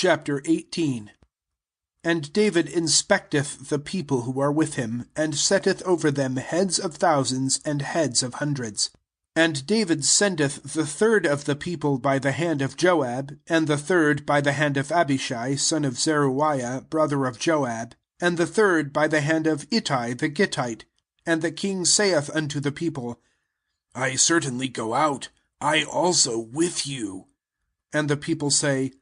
Chapter 18. And David inspecteth the people who are with him, and setteth over them heads of thousands and heads of hundreds. And David sendeth the third of the people by the hand of Joab, and the third by the hand of Abishai son of Zeruiah, brother of Joab, and the third by the hand of Ittai the Gittite. And the king saith unto the people, I certainly go out, I also with you. And the people say,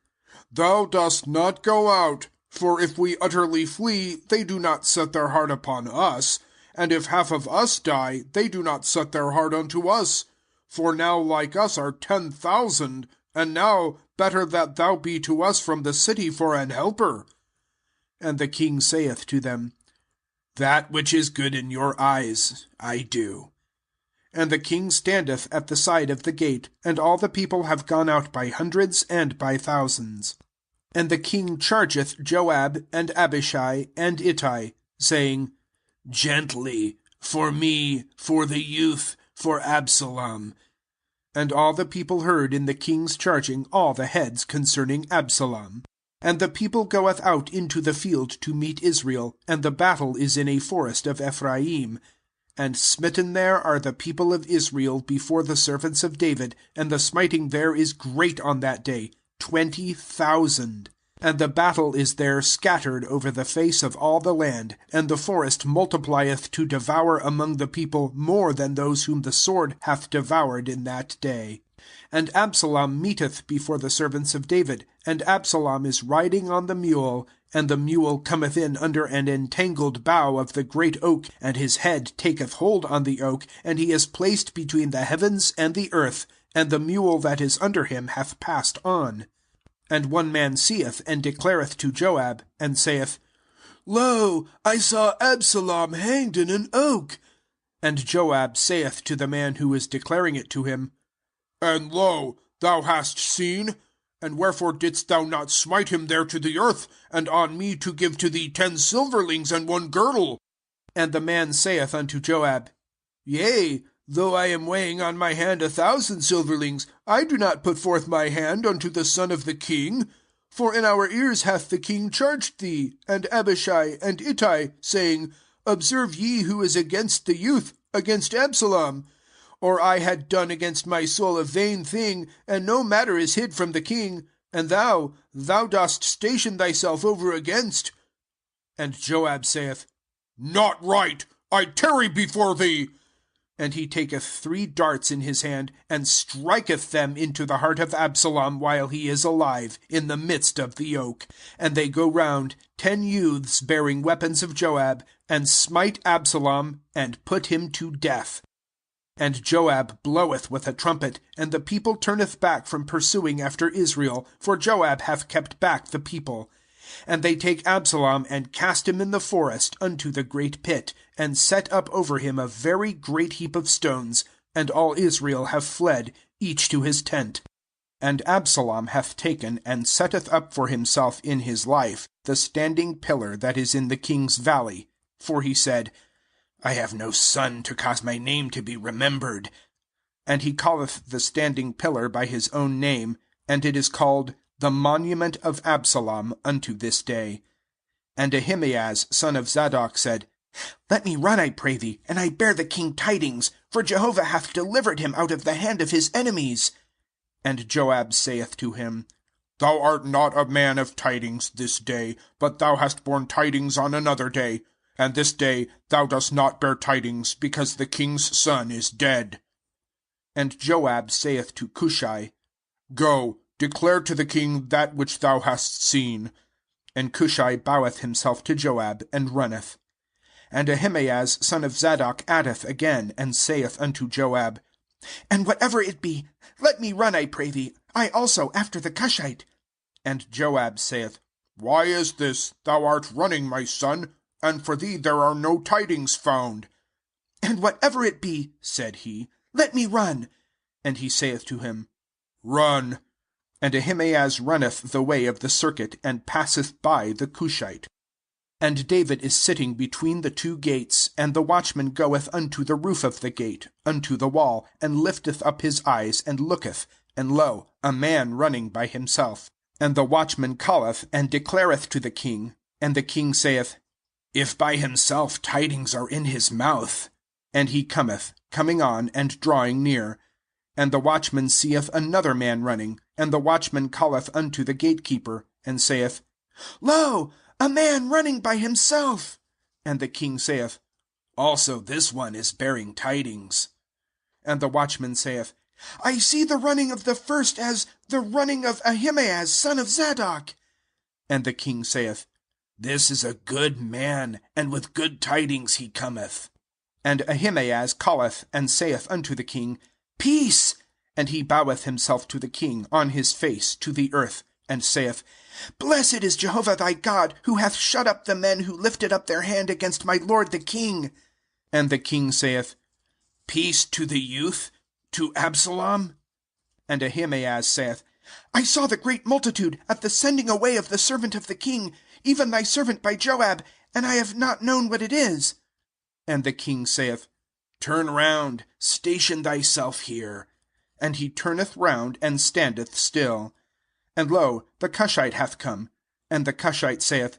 Thou dost not go out, for if we utterly flee, they do not set their heart upon us, and if half of us die, they do not set their heart unto us. For now like us are 10,000, and now better that thou be to us from the city for an helper. And the king saith to them, That which is good in your eyes I do. And the king standeth at the side of the gate, and all the people have gone out by hundreds and by thousands. And the king chargeth Joab, and Abishai, and Ittai, saying, Gently, for me, for the youth, for Absalom. And all the people heard in the king's charging all the heads concerning Absalom. And the people goeth out into the field to meet Israel, and the battle is in a forest of Ephraim. And smitten there are the people of Israel before the servants of David, and the smiting there is great on that day, 20,000. And the battle is there scattered over the face of all the land, and the forest multiplieth to devour among the people more than those whom the sword hath devoured in that day. And Absalom meeteth before the servants of David, and Absalom is riding on the mule, and the mule cometh in under an entangled bough of the great oak, and his head taketh hold on the oak, and he is placed between the heavens and the earth, and the mule that is under him hath passed on. And one man seeth, and declareth to Joab, and saith, Lo, I saw Absalom hanged in an oak. And Joab saith to the man who is declaring it to him, And lo, thou hast seen? And wherefore didst thou not smite him there to the earth, and on me to give to thee 10 silverlings and 1 girdle? And the man saith unto Joab, Yea, though I am weighing on my hand 1,000 silverlings, I do not put forth my hand unto the son of the king. For in our ears hath the king charged thee, and Abishai, and Ittai, saying, Observe ye who is against the youth, against Absalom. Or I had done against my soul a vain thing, and no matter is hid from the king, and thou dost station thyself over against. And Joab saith, Not right, I tarry before thee. And he taketh 3 darts in his hand, and striketh them into the heart of Absalom while he is alive, in the midst of the oak. And they go round, 10 youths bearing weapons of Joab, and smite Absalom, and put him to death. And Joab bloweth with a trumpet, and the people turneth back from pursuing after Israel, for Joab hath kept back the people. And they take Absalom, and cast him in the forest unto the great pit, and set up over him a very great heap of stones, and all Israel have fled, each to his tent. And Absalom hath taken, and setteth up for himself in his life, the standing pillar that is in the king's valley. For he said, I have no son to cause my name to be remembered. And he calleth the standing pillar by his own name, and it is called the monument of Absalom unto this day. And Ahimaaz son of Zadok said, Let me run, I pray thee, and I bear the king tidings, for Jehovah hath delivered him out of the hand of his enemies. And Joab saith to him, Thou art not a man of tidings this day, but thou hast borne tidings on another day. And this day thou dost not bear tidings, because the king's son is dead. And Joab saith to Cushai, Go, declare to the king that which thou hast seen. And Cushai boweth himself to Joab, and runneth. And Ahimaaz son of Zadok addeth again, and saith unto Joab, And whatever it be, let me run, I pray thee, I also after the Cushite. And Joab saith, Why is this? Thou art running, my son, and for thee there are no tidings found. And whatever it be, said he, let me run. And he saith to him, Run. And Ahimaaz runneth the way of the circuit, and passeth by the Cushite. And David is sitting between the 2 gates, and the watchman goeth unto the roof of the gate, unto the wall, and lifteth up his eyes, and looketh, and lo, a man running by himself. And the watchman calleth, and declareth to the king. And the king saith, If by himself tidings are in his mouth. And he cometh, coming on, and drawing near. And the watchman seeth another man running. And the watchman calleth unto the gatekeeper, and saith, Lo, a man running by himself. And the king saith, Also this one is bearing tidings. And the watchman saith, I see the running of the first as the running of Ahimaaz son of Zadok. And the king saith, This is a good man, and with good tidings he cometh. And Ahimaaz calleth, and saith unto the king, Peace! And he boweth himself to the king on his face to the earth, and saith, Blessed is Jehovah thy God, who hath shut up the men who lifted up their hand against my lord the king. And the king saith, Peace to the youth, to Absalom? And Ahimaaz saith, I saw the great multitude at the sending away of the servant of the king, even thy servant by Joab, and I have not known what it is. And the king saith, Turn round, station thyself here. And he turneth round, and standeth still. And lo, the Cushite hath come. And the Cushite saith,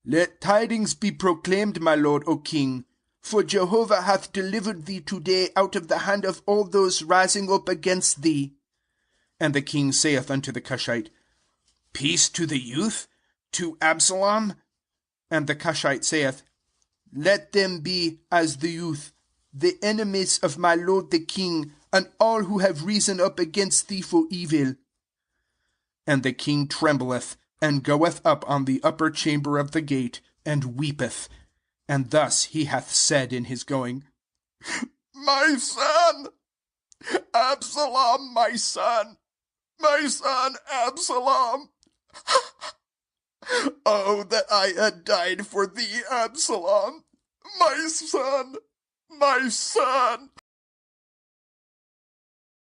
Let tidings be proclaimed, my lord, O king. For Jehovah hath delivered thee today out of the hand of all those rising up against thee. And the king saith unto the Cushite, Peace to the youth, to Absalom? And the Cushite saith, Let them be as the youth, the enemies of my lord the king, and all who have risen up against thee for evil. And the king trembleth, and goeth up on the upper chamber of the gate, and weepeth. And thus he hath said in his going, My son, Absalom, my son, Absalom. Oh, that I had died for thee, Absalom, my son, my son.